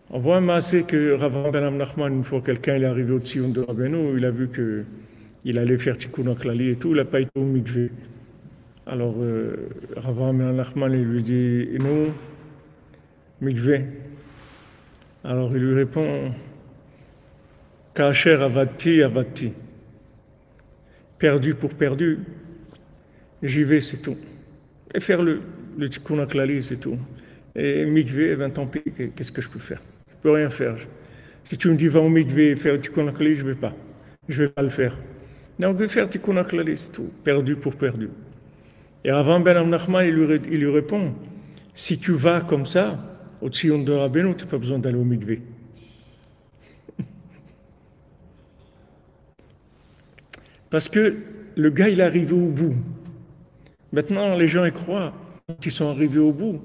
On voit un massé que Rav Ben Nachman, une fois quelqu'un est arrivé au Tzion de Rabbeinu, il a vu que il allait faire Tikkun Klali et tout, il n'a pas été au mikvé. Alors Rav Ben Nachman il lui dit non, mikvé. Alors il lui répond Kacher avati avati, perdu pour perdu, j'y vais, c'est tout. Et faire le Tikkun Klali, c'est tout. Et mikvé, eh ben tant pis, qu'est-ce que je peux faire? Je peux rien faire. Si tu me dis va au mikvé faire le Tikkun Klali, je ne vais pas. Je ne vais pas le faire. Non, on veut faire Tikkun Klali, c'est tout. Perdu pour perdu. Et avant Ben Amnachman, il lui répond si tu vas comme ça, au Tzion de Rabbeinu, tu n'as pas besoin d'aller au mikvé. Parce que le gars, il est arrivé au bout. Maintenant, les gens y croient, quand ils sont arrivés au bout,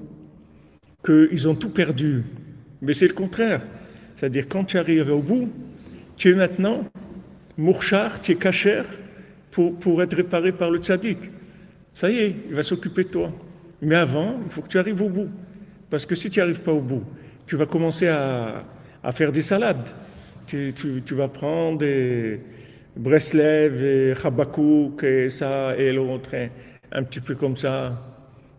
qu'ils ont tout perdu. Mais c'est le contraire. C'est-à-dire, quand tu arrives au bout, tu es maintenant mourchar, tu es cachère pour être réparé par le tzaddik. Ça y est, il va s'occuper de toi. Mais avant, il faut que tu arrives au bout. Parce que si tu n'y arrives pas au bout, tu vas commencer à faire des salades. Tu vas prendre des Breslev et Chabakouk et ça et l'autre, un petit peu comme ça.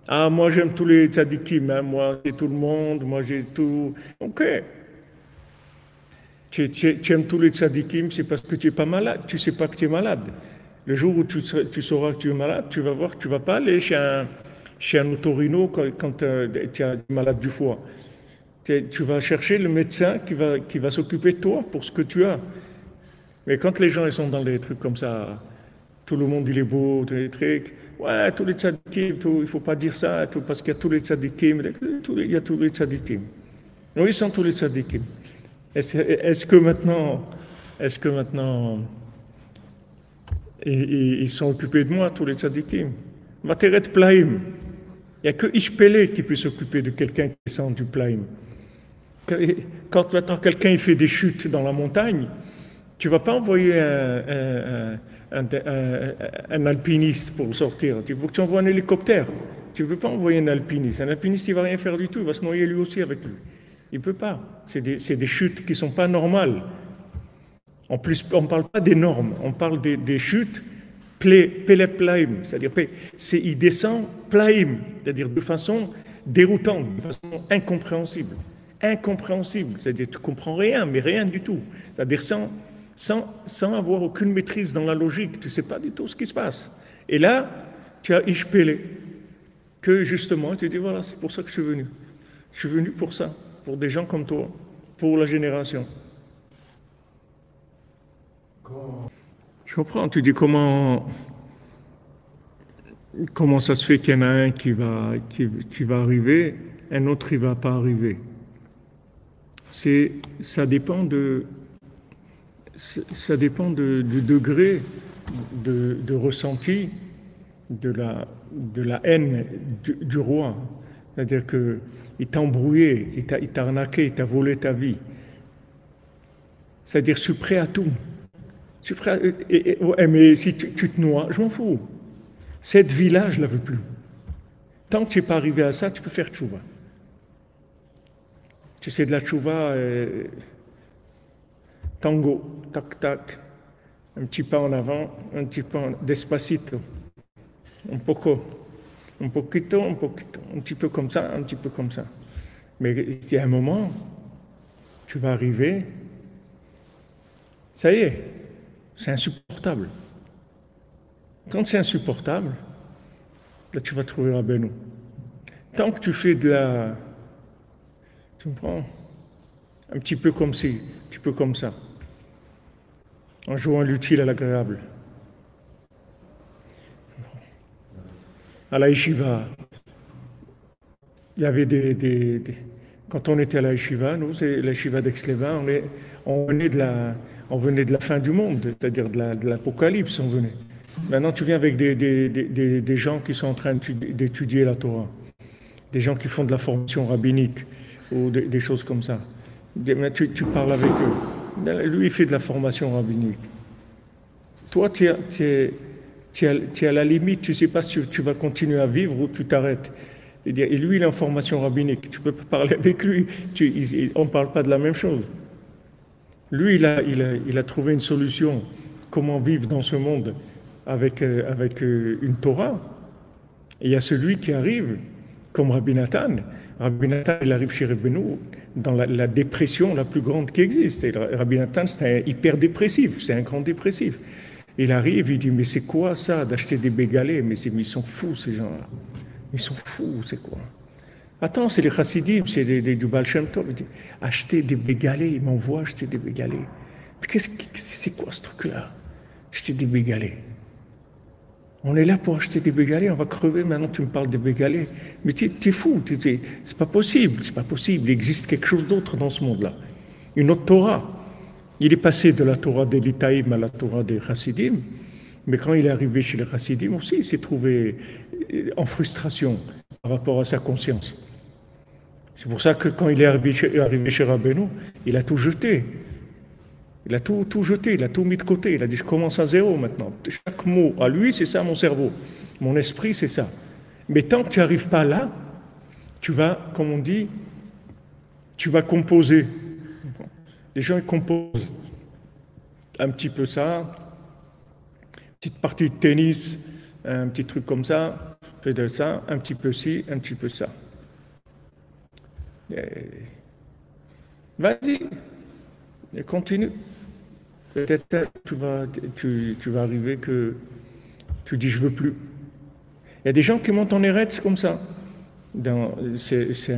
Ah, moi j'aime tous les tzadikim, hein, moi j'ai tout le monde, moi j'ai tout. Ok, tu aimes tous les tzadikim, c'est parce que tu n'es pas malade, tu ne sais pas que tu es malade. Le jour où tu sauras que tu es malade, tu vas voir que tu ne vas pas aller chez un otorino quand tu es malade du foie. Tu vas chercher le médecin qui va s'occuper de toi pour ce que tu as. Mais quand les gens ils sont dans des trucs comme ça, tout le monde il est beau, tous les trucs, ouais, tous les tzadikim, il ne faut pas dire ça, tout, parce qu'il y a tous les tzadikim, il y a tous les tzadikim. Oui, ils sont tous les tzadikim. Est-ce que maintenant, est-ce que maintenant, ils sont occupés de moi, tous les tzadikim? Materet Plaim. Il n'y a que Ishpele qui peut s'occuper de quelqu'un qui descend du Plaim. Quand maintenant quelqu'un il fait des chutes dans la montagne, tu ne vas pas envoyer un alpiniste pour le sortir. Il faut que tu envoies un hélicoptère. Tu ne peux pas envoyer un alpiniste. Un alpiniste, il ne va rien faire du tout. Il va se noyer lui aussi avec lui. Il ne peut pas. C'est des chutes qui ne sont pas normales. En plus, on ne parle pas des normes. On parle des chutes Peleplaim. C'est-à-dire, il descend plaim. C'est-à-dire de façon déroutante, de façon incompréhensible. Incompréhensible. C'est-à-dire, tu ne comprends rien, mais rien du tout. C'est-à-dire, sans avoir aucune maîtrise dans la logique, tu ne sais pas du tout ce qui se passe. Et là, tu as Ishpele, que justement, tu dis, voilà, c'est pour ça que je suis venu. Je suis venu pour ça, pour des gens comme toi, pour la génération. Je comprends, tu dis comment ça se fait qu'il y en a un qui va arriver, un autre il ne va pas arriver. Ça dépend du degré de ressenti de la haine du roi. C'est-à-dire qu'il t'a embrouillé, il t'a arnaqué, il t'a volé ta vie. C'est-à-dire, je suis prêt à tout. Je suis prêt à, ouais, mais si tu te noies, je m'en fous. Cette vie-là, je ne la veux plus. Tant que tu n'es pas arrivé à ça, tu peux faire tchouva. Tu sais, de la tchouva, tango, tac, tac, un petit pas en avant, un petit pas despacito, un poco, un poquito, un petit peu comme ça, un petit peu comme ça. Mais il y a un moment, tu vas arriver, ça y est, c'est insupportable. Quand c'est insupportable, là tu vas trouver Rabbeinu. Tant que tu fais tu me prends un petit peu comme ci, un petit peu comme ça, en jouant l'utile à l'agréable. À la yeshiva, il y avait quand on était à la yeshiva, nous, c'est la yeshiva d'Aix-les-Bains, on venait de la fin du monde, c'est-à-dire de l'apocalypse, on venait. Maintenant, tu viens avec des gens qui sont en train d'étudier la Torah, des gens qui font de la formation rabbinique ou des choses comme ça. Tu parles avec eux. Lui, il fait de la formation rabbinique. Toi, tu es à la limite, tu ne sais pas si tu vas continuer à vivre ou tu t'arrêtes. Et lui, il est en formation rabbinique. Tu peux pas parler avec lui. On ne parle pas de la même chose. Lui, il a trouvé une solution. Comment vivre dans ce monde avec une Torah. Et il y a celui qui arrive, comme Rabbi Nathan. Rabbi Nathan, il arrive chez Rabbeinu dans la dépression la plus grande qui existe. Et Rabbi Nathan, c'est un hyper dépressif, c'est un grand dépressif. Il arrive, il dit, mais c'est quoi ça d'acheter des bégalés? Mais ils sont fous, ces gens-là. Ils sont fous, c'est quoi? Attends, c'est les chassidim, c'est du Baal Shem Tov. Il dit, acheter des bégalés, il m'envoie acheter des bégalés. Mais c'est quoi ce truc-là? Acheter des bégalés. On est là pour acheter des bégalés, on va crever, maintenant tu me parles des bégalés. Mais t'es fou, c'est pas possible, c'est pas possible. Il existe quelque chose d'autre dans ce monde-là. Une autre Torah. Il est passé de la Torah des Litaïm à la Torah des Chassidim, mais quand il est arrivé chez les Chassidim aussi, il s'est trouvé en frustration par rapport à sa conscience. C'est pour ça que quand il est arrivé chez Rabbeinu, il a tout jeté. Il a tout jeté, il a tout mis de côté. Il a dit, je commence à zéro maintenant. Chaque mot à lui, c'est ça mon cerveau. Mon esprit, c'est ça. Mais tant que tu n'arrives pas là, tu vas, comme on dit, tu vas composer. Les gens, ils composent un petit peu ça, petite partie de tennis, un petit truc comme ça, fais de ça, un petit peu ci, un petit peu ça. Vas-y, et continue. Peut-être tu vas arriver que tu dis je veux plus. Il y a des gens qui montent en Eretz comme ça. C'est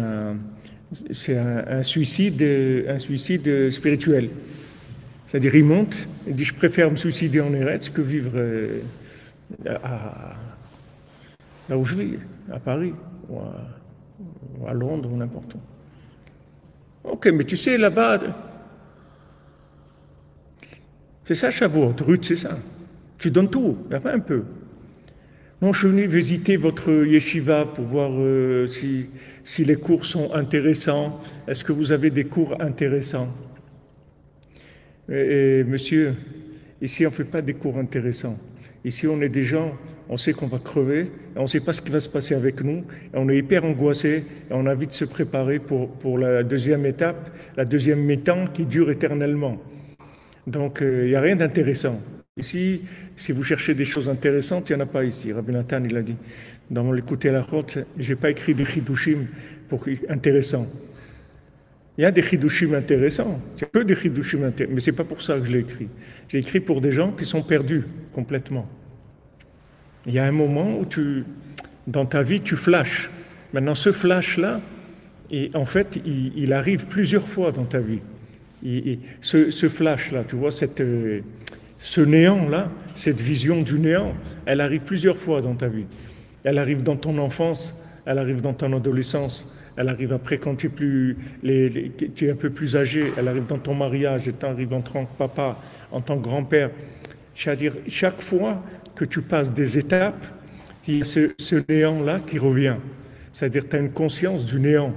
un suicide spirituel. C'est-à-dire il monte, il dit je préfère me suicider en Eretz que vivre là où je vis, à Paris ou à Londres ou n'importe où. Ok, mais tu sais, là-bas, c'est ça, Shavuot, Ruth, c'est ça. Tu donnes tout, il n'y a pas un peu. Non, je suis venu visiter votre yeshiva pour voir si les cours sont intéressants. Est-ce que vous avez des cours intéressants? Et monsieur, ici on ne fait pas des cours intéressants. Ici on est des gens, on sait qu'on va crever, et on ne sait pas ce qui va se passer avec nous, et on est hyper angoissé, et on a envie de se préparer pour la deuxième étape, la deuxième mi-temps qui dure éternellement. Donc il n'y a rien d'intéressant. Ici, si vous cherchez des choses intéressantes, il n'y en a pas ici. Rabbi Nathan, il a dit, dans l'écouter à la route, je n'ai pas écrit des chidushim intéressants. Il y a des chidushim intéressants, c'est que des chidushim intéressants, mais ce n'est pas pour ça que je l'ai écrit. J'ai écrit pour des gens qui sont perdus complètement. Il y a un moment où dans ta vie, tu flashes. Maintenant, ce flash-là, en fait, il arrive plusieurs fois dans ta vie. Ce flash-là, tu vois, ce néant-là, cette vision du néant, elle arrive plusieurs fois dans ta vie. Elle arrive dans ton enfance, elle arrive dans ton adolescence, elle arrive après quand tu es un peu plus âgé, elle arrive dans ton mariage, elle arrive en tant que papa, en tant que grand-père. C'est-à-dire, chaque fois que tu passes des étapes, il y a ce néant-là qui revient. C'est-à-dire, tu as une conscience du néant,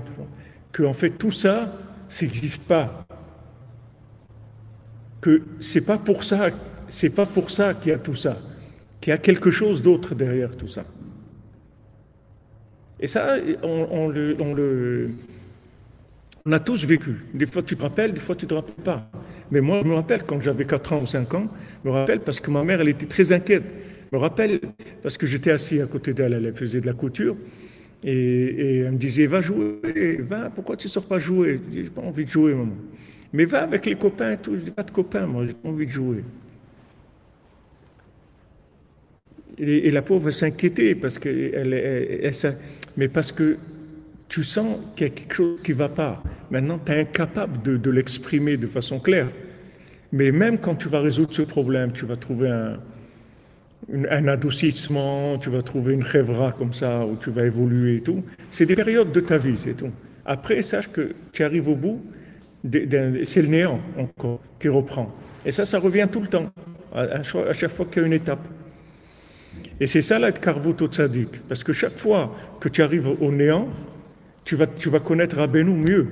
que en fait tout ça, ça n'existe pas. Que c'est pas pour ça qu'il y a tout ça, qu'il y a quelque chose d'autre derrière tout ça. Et ça, on a tous vécu. Des fois tu te rappelles, des fois tu ne te rappelles pas. Mais moi, je me rappelle quand j'avais 4 ans ou 5 ans, je me rappelle parce que ma mère, elle était très inquiète. Je me rappelle parce que j'étais assis à côté d'elle, elle faisait de la couture, et elle me disait, va jouer, va, pourquoi tu ne sors pas jouer? Je dis, j'ai pas envie de jouer, maman. Mais va avec les copains et tout. Je dis, pas de copains, moi, j'ai pas envie de jouer. Et la pauvre s'inquiétait parce que mais parce que tu sens qu'il y a quelque chose qui ne va pas. Maintenant, tu es incapable de l'exprimer de façon claire. Mais même quand tu vas résoudre ce problème, tu vas trouver un adoucissement, tu vas trouver une chèvra comme ça, où tu vas évoluer et tout. C'est des périodes de ta vie, c'est tout. Après, sache que tu arrives au bout, c'est le néant encore qui reprend. Et ça revient tout le temps, à chaque fois qu'il y a une étape. Et c'est ça la Karvut Tzadik, parce que chaque fois que tu arrives au néant, tu vas connaître Rabbeinu mieux.